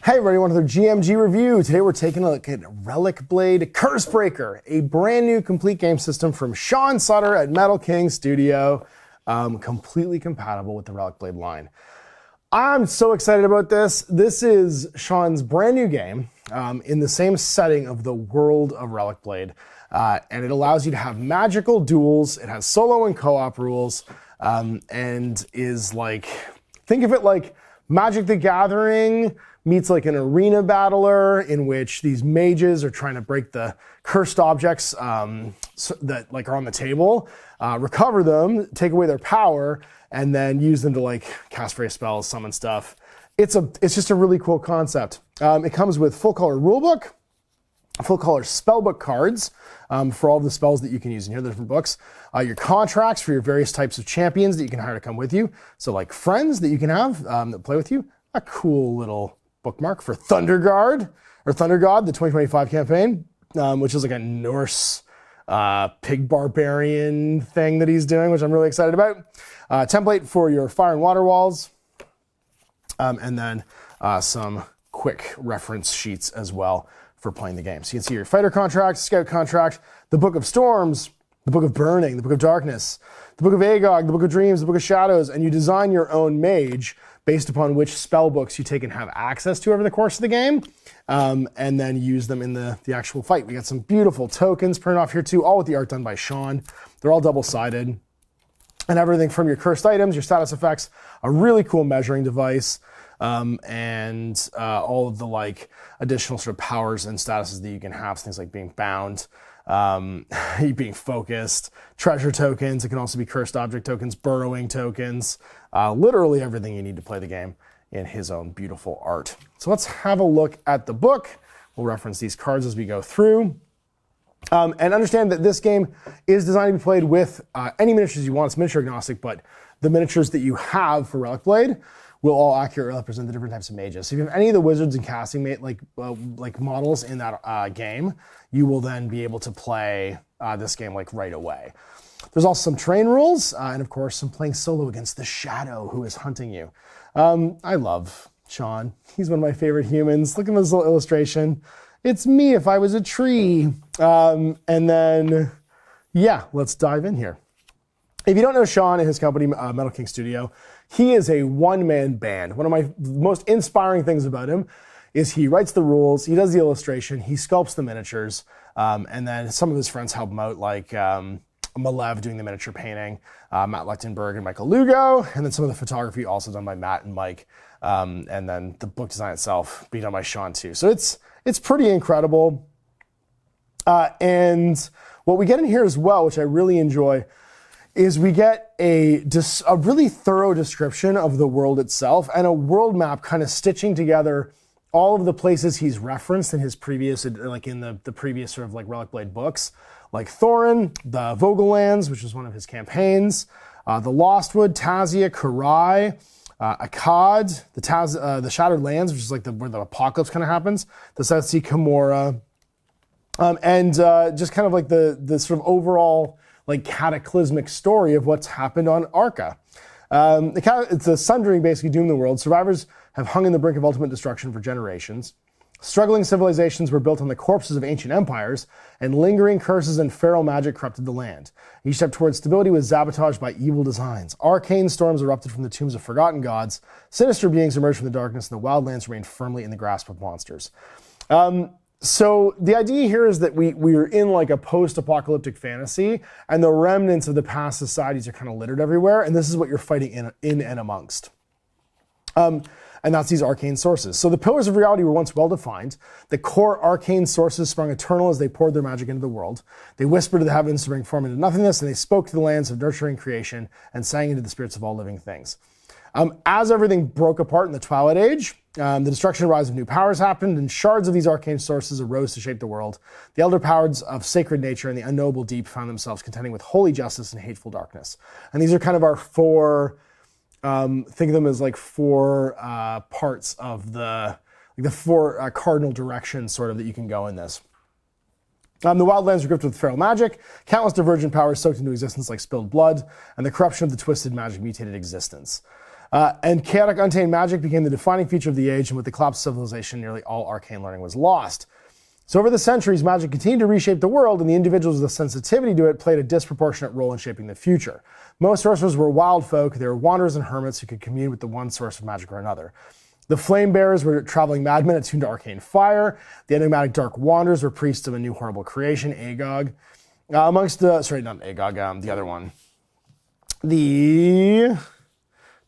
Hey everybody, welcome to the GMG review. Today we're taking a look at Relic Blade CURSEBREAKER, a brand new complete game system from Sean Sutter at Metal King Studio, completely compatible with the Relic Blade line. I'm so excited about this. This is Sean's brand new game in the same setting of the world of Relic Blade, and it allows you to have magical duels. It has solo and co-op rules, and is like, think of it like Magic the Gathering meets like an arena battler in which these mages are trying to break the cursed objects that like are on the table, recover them, take away their power, and then use them to like cast various spells, summon stuff. It's just a really cool concept. It comes with full color rulebook, full color spellbook cards for all the spells that you can use in here, the different books. Your contracts for your various types of champions that you can hire to come with you. So like friends that you can have that play with you. A cool little bookmark for Thunder God, the 2025 campaign, which is like a Norse pig barbarian thing that he's doing, which I'm really excited about. Template for your fire and water walls, and then some quick reference sheets as well for playing the game. So you can see your fighter contract, scout contract, the Book of Storms, the Book of Burning, the Book of Darkness, the Book of Agog, the Book of Dreams, the Book of Shadows, and you design your own mage based upon which spell books you take and have access to over the course of the game, and then use them in the actual fight. We got some beautiful tokens printed off here too, all with the art done by Sean. They're all double-sided. And everything from your cursed items, your status effects, a really cool measuring device, and all of the like additional sort of powers and statuses that you can have, things like being bound, being focused, treasure tokens. It can also be cursed object tokens, burrowing tokens, literally everything you need to play the game in his own beautiful art. So let's have a look at the book. We'll reference these cards as we go through. And understand that this game is designed to be played with any miniatures you want. It's miniature agnostic, but the miniatures that you have for Relic Blade will all accurately represent the different types of mages. So if you have any of the wizards and casting like models in that game, you will then be able to play this game like right away. There's also some terrain rules, and of course some playing solo against the shadow who is hunting you. I love Sean. He's one of my favorite humans. Look at this little illustration. It's me if I was a tree. And then, yeah, let's dive in here. If you don't know Sean and his company, Metal King Studio, he is a one-man band. One of my most inspiring things about him is he writes the rules, he does the illustration, he sculpts the miniatures, and then some of his friends help him out, like Malev doing the miniature painting, Matt Lechtenberg and Michael Lugo, and then some of the photography also done by Matt and Mike, and then the book design itself being done by Sean too. So it's pretty incredible. And what we get in here as well, which I really enjoy, is we get a really thorough description of the world itself and a world map kind of stitching together all of the places he's referenced in his previous, like in the previous sort of like Relic Blade books, like Thorin, the Vogellands, which was one of his campaigns, the Lostwood, Tazia, Karai, Akkad, the Shattered Lands, which is like where the apocalypse kind of happens, the South Sea, Camorra, and just kind of like the sort of overall like cataclysmic story of what's happened on Arca. It's a sundering basically doom in the world. Survivors have hung in the brink of ultimate destruction for generations. Struggling civilizations were built on the corpses of ancient empires, and lingering curses and feral magic corrupted the land. Each step towards stability was sabotaged by evil designs. Arcane storms erupted from the tombs of forgotten gods. Sinister beings emerged from the darkness, and the wildlands remained firmly in the grasp of monsters. So the idea here is that we are in like a post-apocalyptic fantasy, and the remnants of the past societies are kind of littered everywhere, and this is what you're fighting in and amongst. And that's these arcane sources. So the pillars of reality were once well-defined. The core arcane sources sprung eternal as they poured their magic into the world. They whispered to the heavens to bring form into nothingness, and they spoke to the lands of nurturing creation and sang into the spirits of all living things. As everything broke apart in the Twilight Age, the destruction and rise of new powers happened, and shards of these arcane sources arose to shape the world. The elder powers of sacred nature and the unknowable deep found themselves contending with holy justice and hateful darkness. And these are kind of our four, think of them as like four parts of the four cardinal directions sort of that you can go in this. The wildlands were gripped with feral magic, countless divergent powers soaked into existence like spilled blood, and the corruption of the twisted magic mutated existence. And chaotic untamed magic became the defining feature of the age, and with the collapse of civilization, nearly all arcane learning was lost. So over the centuries, magic continued to reshape the world, and the individuals with a sensitivity to it played a disproportionate role in shaping the future. Most sorcerers were wild folk. They were wanderers and hermits who could commune with the one source of magic or another. The flame bearers were traveling madmen attuned to arcane fire. The enigmatic dark wanderers were priests of a new horrible creation, Agog. The other one.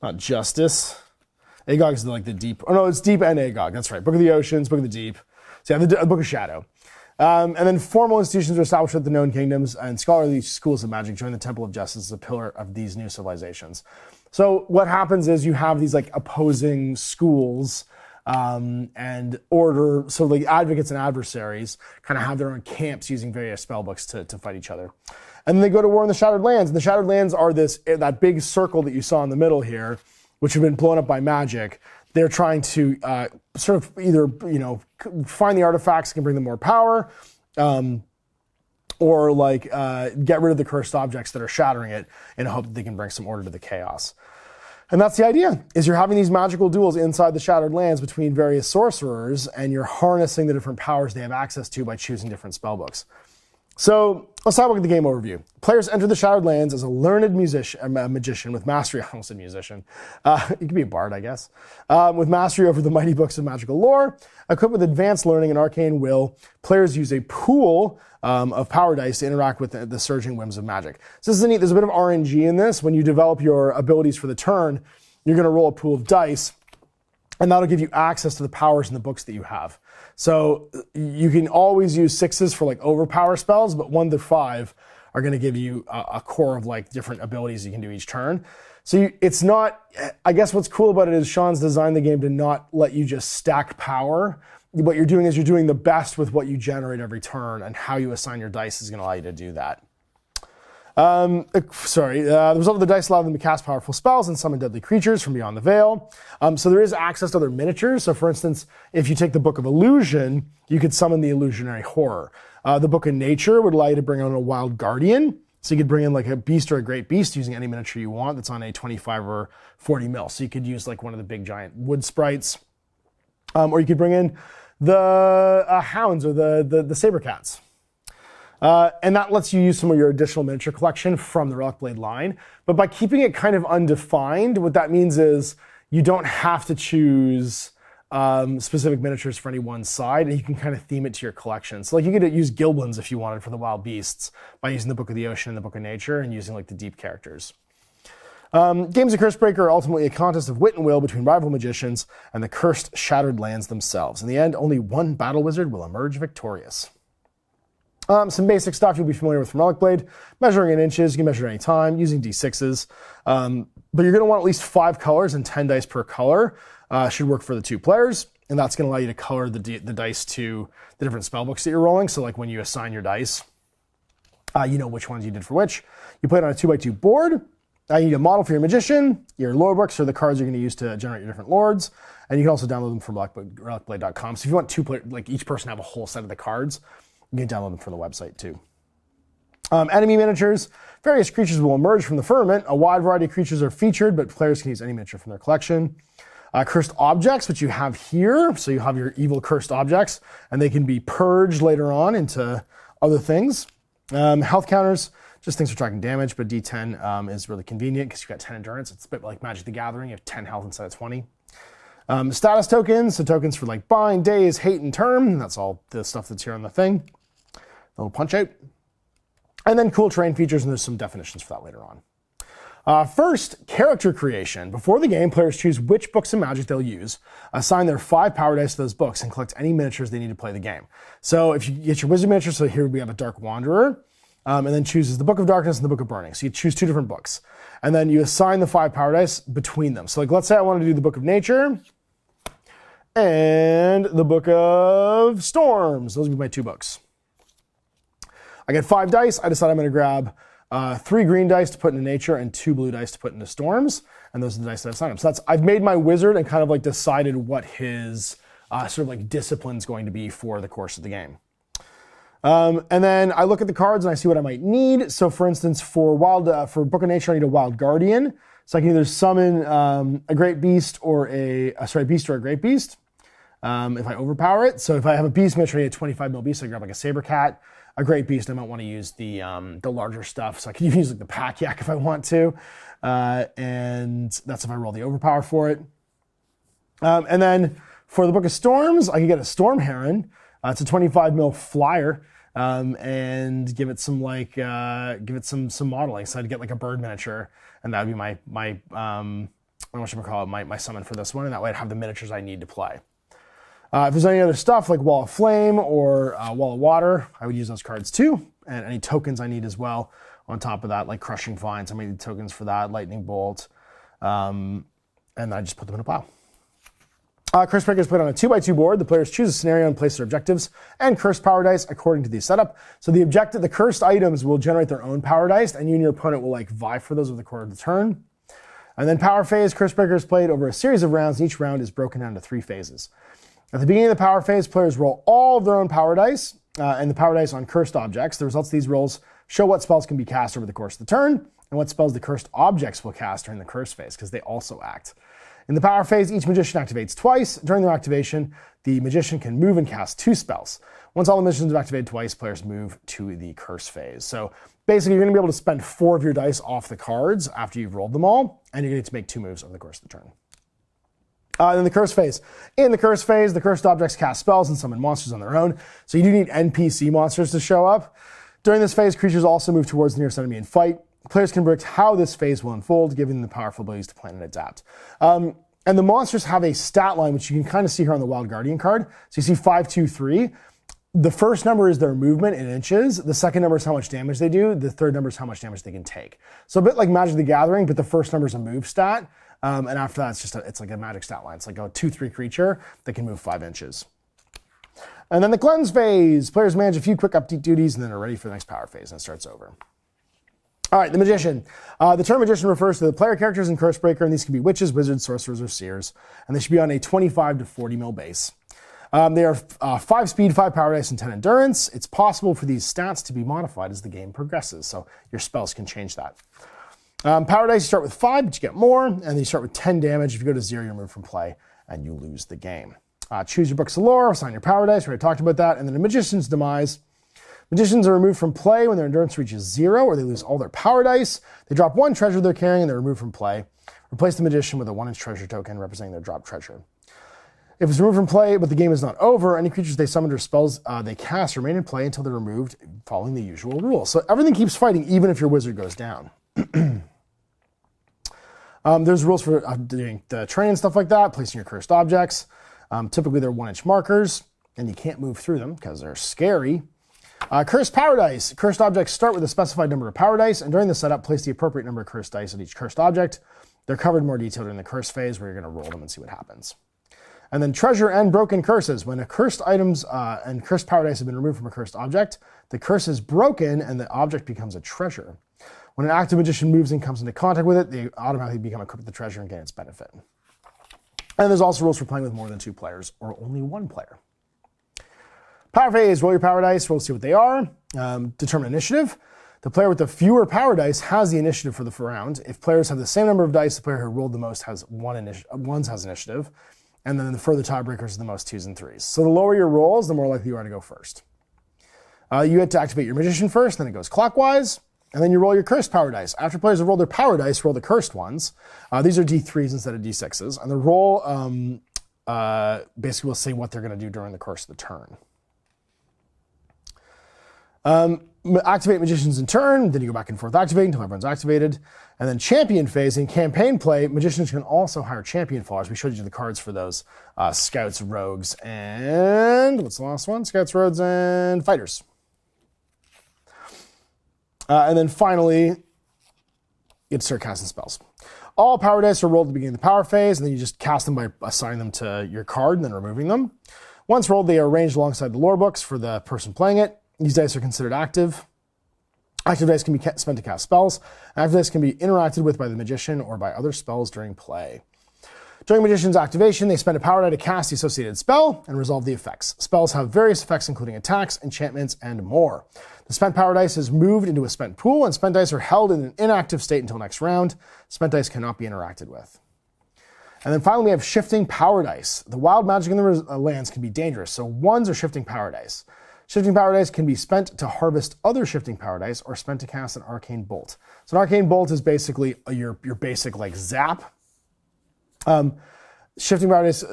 Not Justice. Agog is like the deep. Oh no, it's Deep and Agog. That's right. Book of the Oceans, Book of the Deep. So yeah, the Book of Shadow. And then formal institutions were established at the known kingdoms, and scholarly schools of magic joined the Temple of Justice as a pillar of these new civilizations. So what happens is you have these like opposing schools and order. So like advocates and adversaries kind of have their own camps using various spell books to fight each other. And then they go to war in the Shattered Lands. And the Shattered Lands are that big circle that you saw in the middle here, which have been blown up by magic. They're trying to sort of either, find the artifacts that can bring them more power, or like get rid of the cursed objects that are shattering it in a hope that they can bring some order to the chaos. And that's the idea, is you're having these magical duels inside the Shattered Lands between various sorcerers, and you're harnessing the different powers they have access to by choosing different spellbooks. So let's talk about the game overview. Players enter the Shattered Lands as a learned magician with mastery. I almost said musician. You could be a bard, I guess. With mastery over the mighty books of magical lore. Equipped with advanced learning and arcane will, players use a pool of power dice to interact with the surging whims of magic. So this is neat. There's a bit of RNG in this. When you develop your abilities for the turn, you're going to roll a pool of dice, and that'll give you access to the powers in the books that you have. So you can always use 6s for like overpower spells, but 1 to 5 are going to give you a core of like different abilities you can do each turn. So it's not, I guess what's cool about it is Sean's designed the game to not let you just stack power. What you're doing is you're doing the best with what you generate every turn, and how you assign your dice is going to allow you to do that. The result of the dice allow them to cast powerful spells and summon deadly creatures from beyond the veil. So there is access to other miniatures. So for instance, if you take the Book of Illusion, you could summon the Illusionary Horror. The Book of Nature would allow you to bring on a Wild Guardian. So you could bring in like a beast or a great beast using any miniature you want that's on a 25 or 40 mil. So you could use like one of the big giant wood sprites. Or you could bring in the hounds or the saber cats. And that lets you use some of your additional miniature collection from the Relic Blade line. But by keeping it kind of undefined, what that means is you don't have to choose specific miniatures for any one side, and you can kind of theme it to your collection. So like you could use Gilblins if you wanted for the wild beasts by using the Book of the Ocean and the Book of Nature, and using like the deep characters. Games of CURSEBREAKER are ultimately a contest of wit and will between rival magicians and the cursed Shattered Lands themselves. In the end, only one battle wizard will emerge victorious. Some basic stuff you'll be familiar with from Relic Blade. Measuring in inches, you can measure at any time, using D6s. But you're going to want at least 5 colors, and 10 dice per color should work for the 2 players. And that's going to allow you to color the dice to the different spell books that you're rolling. So like when you assign your dice, you know which ones you did for which. You play it on a 2x2 board. You need a model for your magician. Your lore books are the cards you're going to use to generate your different lords. And you can also download them from relicblade.com. So if you want 2 players, like each person have a whole set of the cards, you can download them from the website too. Enemy miniatures. Various creatures will emerge from the firmament. A wide variety of creatures are featured, but players can use any miniature from their collection. Cursed objects, which you have here. So you have your evil cursed objects, and they can be purged later on into other things. Health counters, just things for tracking damage, but D10 is really convenient because you've got 10 endurance. It's a bit like Magic the Gathering. You have 10 health instead of 20. Status tokens, so tokens for like bind, days, hate, and term. That's all the stuff that's here on the thing. A little punch out. And then cool terrain features, and there's some definitions for that later on. First, character creation. Before the game, players choose which books of magic they'll use, assign their 5 power dice to those books, and collect any miniatures they need to play the game. So if you get your wizard miniature, so here we have a Dark Wanderer, and then chooses the Book of Darkness and the Book of Burning. So you choose 2 different books. And then you assign the 5 power dice between them. So like let's say I wanted to do the Book of Nature and the Book of Storms. Those would be my 2 books. I get 5 dice. I decide I'm going to grab 3 green dice to put into Nature and 2 blue dice to put into Storms. And those are the dice that I've signed up. So I've made my wizard and kind of like decided what his sort of like discipline is going to be for the course of the game. And then I look at the cards and I see what I might need. So for instance, for Book of Nature, I need a Wild Guardian. So I can either summon a great beast or beast or a great beast if I overpower it. So if I have a beast miniature, I need a 25 mil beast, so I grab like a saber cat. A great beast, I might want to use the larger stuff. So I can even use like the pack yak if I want to. And that's if I roll the overpower for it. And then for the Book of Storms, I can get a Storm Heron. It's a 25 mil flyer. And give it some modeling. So I'd get like a bird miniature, and that would be my summon for this one, and that way I'd have the miniatures I need to play. If there's any other stuff like Wall of Flame or Wall of Water, I would use those cards too, and any tokens I need as well on top of that, like Crushing Vines. I made the tokens for that, Lightning Bolt, and I just put them in a pile. CURSEBREAKER is played on a 2x2 board. The players choose a scenario and place their objectives and curse power dice according to the setup. So the cursed items will generate their own power dice, and you and your opponent will like vie for those over the course of the turn. And then power phase, CURSEBREAKER is played over a series of rounds, and each round is broken down into 3 phases. At the beginning of the power phase, players roll all of their own power dice and the power dice on cursed objects. The results of these rolls show what spells can be cast over the course of the turn and what spells the cursed objects will cast during the curse phase, because they also act. In the power phase, each magician activates twice. During their activation, the magician can move and cast 2 spells. Once all the magicians have activated twice, players move to the curse phase. So basically, you're going to be able to spend 4 of your dice off the cards after you've rolled them all, and you're going to make 2 moves over the course of the turn. Then the curse phase. In the curse phase, the cursed objects cast spells and summon monsters on their own. So you do need NPC monsters to show up. During this phase, creatures also move towards the nearest enemy and fight. Players can predict how this phase will unfold, giving them the powerful abilities to plan and adapt. And the monsters have a stat line, which you can kind of see here on the Wild Guardian card. So you see 5, 2, 3. The first number is their movement in inches. The second number is how much damage they do. The third number is how much damage they can take. So a bit like Magic the Gathering, but the first number is a move stat. And after that, it's like a magic stat line. It's like a 2/3 creature that can move 5 inches. And then the cleanse phase. Players manage a few quick update duties and then are ready for the next power phase, and it starts over. All right, the Magician. The term Magician refers to the player characters in CURSEBREAKER, and these can be witches, wizards, sorcerers, or seers, and they should be on a 25 to 40 mil base. They are 5 speed, 5 power dice, and 10 endurance. It's possible for these stats to be modified as the game progresses, so your spells can change that. Power dice, you start with 5, but you get more, and then you start with 10 damage. If you go to 0, you're removed from play, and you lose the game. Choose your books of lore, assign your power dice, we already talked about that, and then the Magician's demise. Magicians are removed from play when their endurance reaches 0, or they lose all their power dice. They drop 1 treasure they're carrying, and they're removed from play. Replace the Magician with a 1-inch treasure token representing their dropped treasure. If it's removed from play, but the game is not over, any creatures they summoned or spells they cast remain in play until they're removed, following the usual rules. So everything keeps fighting, even if your wizard goes down. There's rules for doing the terrain and stuff like that, placing your cursed objects. Typically, they're 1-inch markers, and you can't move through them because they're scary. Cursed power dice. Cursed objects start with a specified number of power dice, and during the setup, place the appropriate number of cursed dice on each cursed object. They're covered in more detail during the curse phase, where you're going to roll them and see what happens. And then treasure and broken curses. When a cursed items and cursed power dice have been removed from a cursed object, the curse is broken and the object becomes a treasure. When an active magician moves and comes into contact with it, they automatically become equipped with the treasure and gain its benefit. And there's also rules for playing with more than 2 players or only 1 player. Power phase, roll your power dice, roll to see what they are. Determine initiative. The player with the fewer power dice has the initiative for the round. If players have the same number of dice, the player who rolled the most has ones has initiative. And then the further tiebreakers are the most 2s and 3s. So the lower your rolls, the more likely you are to go first. You have to activate your Magician first, then it goes clockwise. And then you roll your cursed power dice. After players have rolled their power dice, roll the cursed ones. These are D3s instead of D6s. And the roll basically will say what they're going to do during the course of the turn. Activate Magicians in turn, then you go back and forth activating until everyone's activated. And then champion phase. In campaign play, Magicians can also hire champion followers. We showed you the cards for those. Scouts, rogues, and what's the last one? Scouts, rogues, and fighters. And then finally, you get to start casting spells. All power dice are rolled at the beginning of the power phase, and then you just cast them by assigning them to your card and then removing them. Once rolled, they are arranged alongside the lore books for the person playing it. These dice are considered active. Active dice can be spent to cast spells. Active dice can be interacted with by the magician or by other spells during play. During Magician's activation, they spend a power die to cast the associated spell and resolve the effects. Spells have various effects, including attacks, enchantments, and more. The spent power dice is moved into a spent pool, and spent dice are held in an inactive state until next round. Spent dice cannot be interacted with. And then finally, we have shifting power dice. The wild magic in the lands can be dangerous, so ones are shifting power dice. Shifting power dice can be spent to harvest other shifting power dice or spent to cast an arcane bolt. So an arcane bolt is basically your basic like zap. Shifting power dice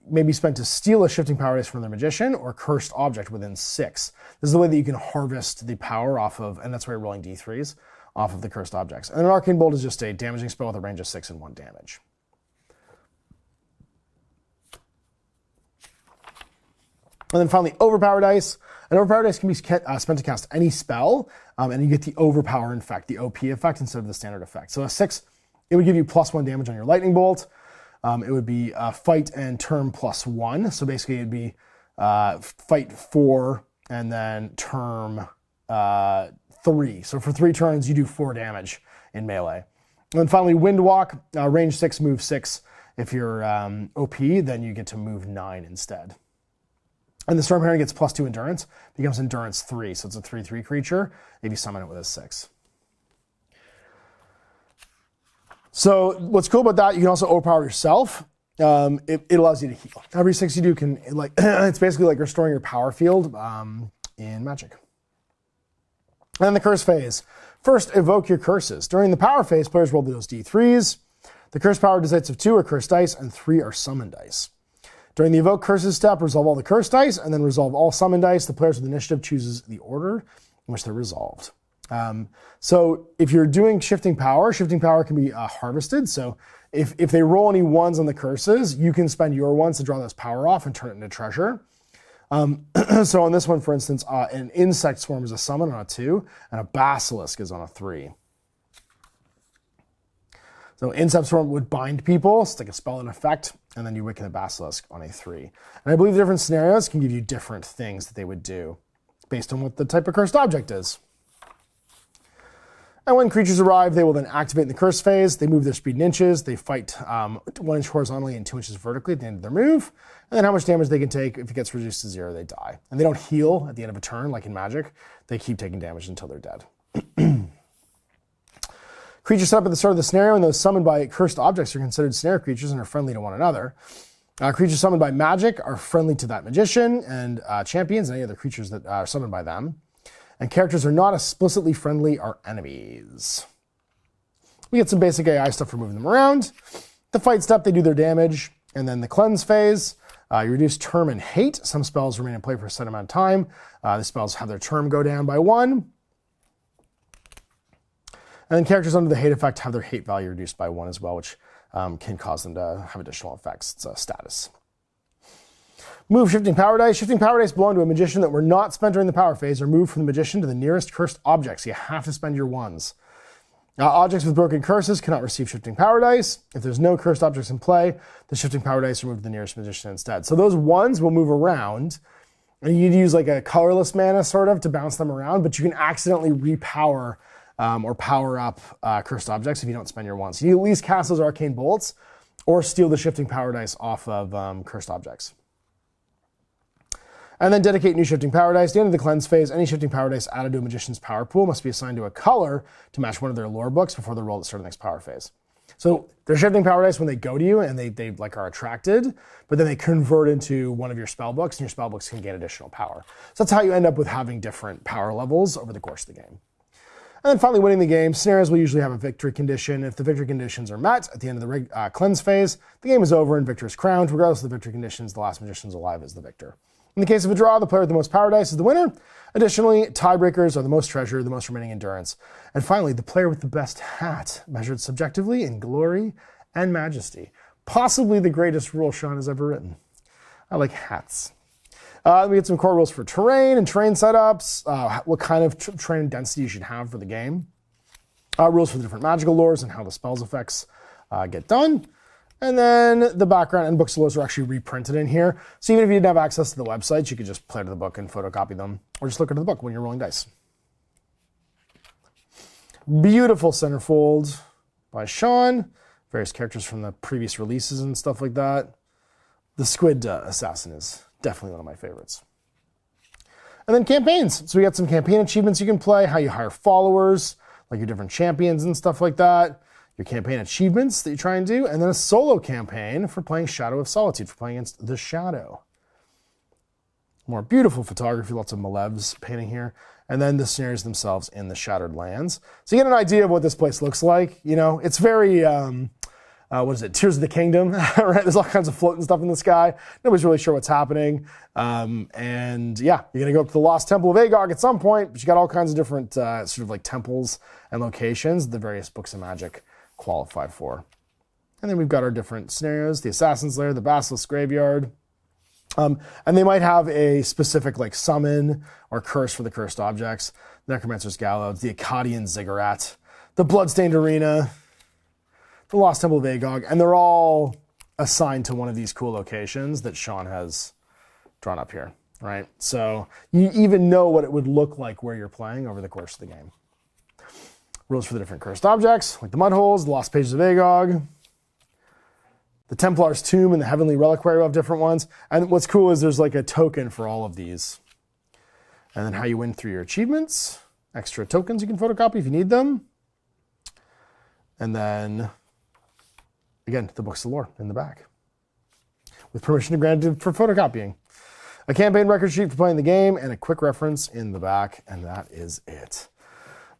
may be spent to steal a shifting power dice from their magician or cursed object within 6. This is the way that you can harvest the power off of, and that's why you're rolling d3s, off of the cursed objects. And an arcane bolt is just a damaging spell with a range of 6 and 1 damage. And then finally, overpower dice. An overpower dice can be spent to cast any spell, and you get the overpower effect, the OP effect, instead of the standard effect. So a 6, it would give you +1 damage on your lightning bolt. It would be fight and term +1. So basically it'd be fight 4 and then term 3. So for 3 turns, you do 4 damage in melee. And then finally, wind walk, range 6, move 6. If you're OP, then you get to move 9 instead. And the Storm Heron gets +2 endurance, becomes endurance 3, so it's a 3/3 creature if you summon it with a 6. So what's cool about that, you can also overpower yourself. It allows you to heal. Every 6 you do can, like, it's basically like restoring your power field in Magic. And then the curse phase. First, evoke your curses. During the power phase, players roll those d3s. The curse power decides of 2 are cursed dice and 3 are summoned dice. During the evoke curses step, resolve all the cursed dice and then resolve all summoned dice. The players with initiative chooses the order in which they're resolved. So if you're doing shifting power can be harvested. So if they roll any 1s on the curses, you can spend your 1s to draw this power off and turn it into treasure. So on this one, for instance, an insect swarm is a summon on a 2, and a basilisk is on a 3. So insect swarm would bind people, it's like a spell in effect, and then you wicken a basilisk on a 3. And I believe the different scenarios can give you different things that they would do based on what the type of cursed object is. And when creatures arrive, they will then activate in the curse phase. They move their speed in inches. They fight 1 inch horizontally and 2 inches vertically at the end of their move. And then how much damage they can take. If it gets reduced to 0, they die. And they don't heal at the end of a turn, like in Magic. They keep taking damage until they're dead. Creatures set up at the start of the scenario and those summoned by cursed objects are considered snare creatures and are friendly to one another. Creatures summoned by magic are friendly to that magician and champions and any other creatures that are summoned by them. And characters are not explicitly friendly are enemies. We get some basic AI stuff for moving them around. The fight step, they do their damage. And then the cleanse phase, you reduce term and hate. Some spells remain in play for a set amount of time. The spells have their term go down by 1. And then characters under the hate effect have their hate value reduced by 1 as well, which can cause them to have additional effects. It's a status. Move shifting power dice. Shifting power dice belong to a magician that were not spent during the power phase or moved from the magician to the nearest cursed object, so you have to spend your 1s. Objects with broken curses cannot receive shifting power dice. If there's no cursed objects in play, the shifting power dice are moved to the nearest magician instead. So those 1s will move around, and you'd use like a colorless mana sort of to bounce them around, but you can accidentally repower or power up cursed objects if you don't spend your 1s. So you at least cast those arcane bolts or steal the shifting power dice off of cursed objects. And then dedicate new shifting power dice. At the end of the cleanse phase, any shifting power dice added to a magician's power pool must be assigned to a color to match one of their lore books before they're rolled at the start of the next power phase. So they're shifting power dice when they go to you and they like are attracted, but then they convert into one of your spell books and your spell books can gain additional power. So that's how you end up with having different power levels over the course of the game. And then finally winning the game, scenarios will usually have a victory condition. If the victory conditions are met at the end of the cleanse phase, the game is over and victor is crowned. Regardless of the victory conditions, the last magician's alive is the victor. In the case of a draw, the player with the most power dice is the winner. Additionally, tiebreakers are the most treasure, the most remaining endurance. And finally, the player with the best hat, measured subjectively in glory and majesty. Possibly the greatest rule Sean has ever written. I like hats. We get some core rules for terrain and terrain setups, what kind of terrain density you should have for the game. Rules for the different magical lores and how the spells effects get done. And then the background and books of lores are actually reprinted in here. So even if you didn't have access to the website, you could just play to the book and photocopy them, or just look into the book when you're rolling dice. Beautiful centerfold by Sean. various characters from the previous releases and stuff like that. The Squid Assassin is definitely one of my favorites. And then campaigns. So we got some campaign achievements you can play, how you hire followers, like your different champions and stuff like that. Your campaign achievements that you try and do, and then a solo campaign for playing Shadow of Solitude, for playing against the Shadow. More beautiful photography, lots of Malev's painting here. And then the scenarios themselves in the Shattered Lands. So you get an idea of what this place looks like. You know, it's very, what is it, Tears of the Kingdom, right? There's all kinds of floating stuff in the sky. Nobody's really sure what's happening. And yeah, you're gonna go up to the Lost Temple of Agog at some point, but you got all kinds of different sort of like temples and locations the various books of magic qualify for. And then we've got our different scenarios, the Assassin's Lair, the Basilisk Graveyard. And they might have a specific like summon or curse for the cursed objects, Necromancer's Gallows, the Akkadian Ziggurat, the Bloodstained Arena, the Lost Temple of Agog, and they're all assigned to one of these cool locations that Sean has drawn up here, right? So you even know what it would look like where you're playing over the course of the game. Rules for the different cursed objects, like the Mud Holes, the Lost Pages of Agog, the Templar's Tomb and the Heavenly Reliquary will have different ones. And what's cool is there's like a token for all of these. And then how you win through your achievements, extra tokens you can photocopy if you need them. And then, again, the books of lore in the back, with permission granted for photocopying. A campaign record sheet for playing the game, and a quick reference in the back, and that is it.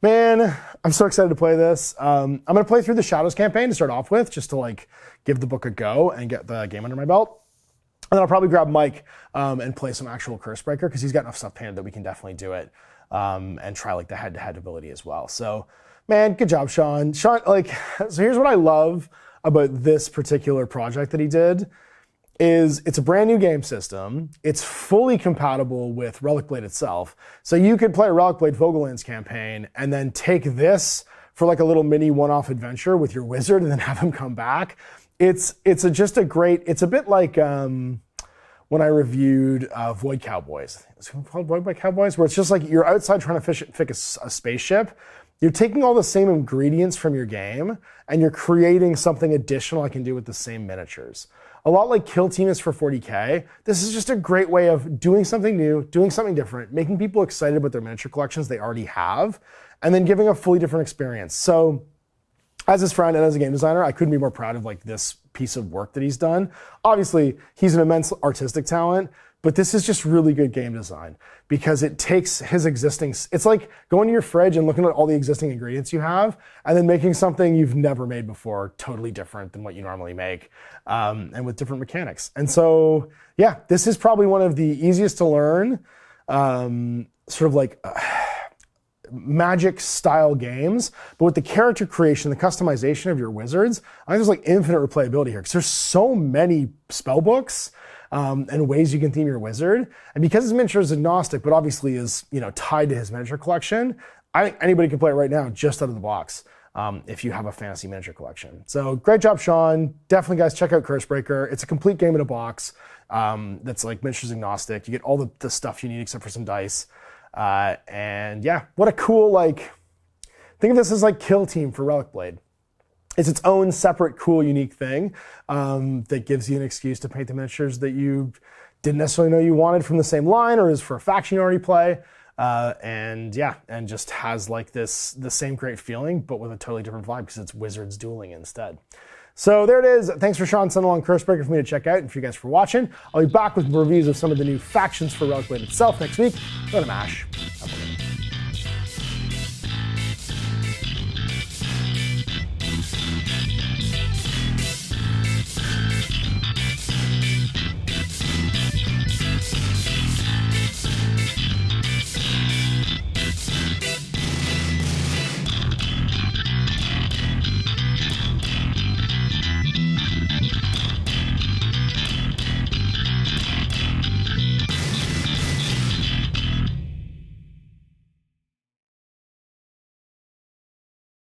Man, I'm so excited to play this. I'm going to play through the Shadows campaign to start off with, just to like give the book a go and get the game under my belt. And then I'll probably grab Mike and play some actual Cursebreaker, because he's got enough stuff painted that we can definitely do it and try like the head-to-head ability as well. So, man, good job, Sean. Sean, like, so here's what I love about this particular project that he did. Is it's a brand new game system. It's fully compatible with Relic Blade itself. So you could play a Relic Blade Vogelland's campaign and then take this for like a little mini one-off adventure with your wizard and then have him come back. It's just a great, it's a bit like when I reviewed Void Cowboys. Is it called Void Cowboys? Where it's just like you're outside trying to fix a spaceship. You're taking all the same ingredients from your game and you're creating something additional I can do with the same miniatures. A lot like Kill Team is for 40K, this is just a great way of doing something new, doing something different, making people excited about their miniature collections they already have, and then giving a fully different experience. So as his friend and as a game designer, I couldn't be more proud of like this piece of work that he's done. Obviously, he's an immense artistic talent, but this is just really good game design because it takes his existing, it's like going to your fridge and looking at all the existing ingredients you have and then making something you've never made before totally different than what you normally make and with different mechanics. And so, yeah, this is probably one of the easiest to learn sort of like magic style games, but with the character creation, the customization of your wizards, I think there's like infinite replayability here because there's so many spell books and ways you can theme your wizard. And because his miniature is agnostic, but obviously is, you know, tied to his miniature collection, I think anybody can play it right now just out of the box if you have a fantasy miniature collection. So great job, Sean. Definitely, guys, check out Cursebreaker. It's a complete game in a box that's like miniatures agnostic. You get all the stuff you need except for some dice. And yeah, what a cool, like, think of this as like Kill Team for Relic Blade. It's its own separate, cool, unique thing that gives you an excuse to paint the miniatures that you didn't necessarily know you wanted from the same line or is for a faction you already play. And yeah, and just has like the same great feeling, but with a totally different vibe because it's wizards dueling instead. So there it is. Thanks for Sean sending along Cursebreaker for me to check out and for you guys for watching. I'll be back with reviews of some of the new factions for Relic Blade itself next week. Go to MASH.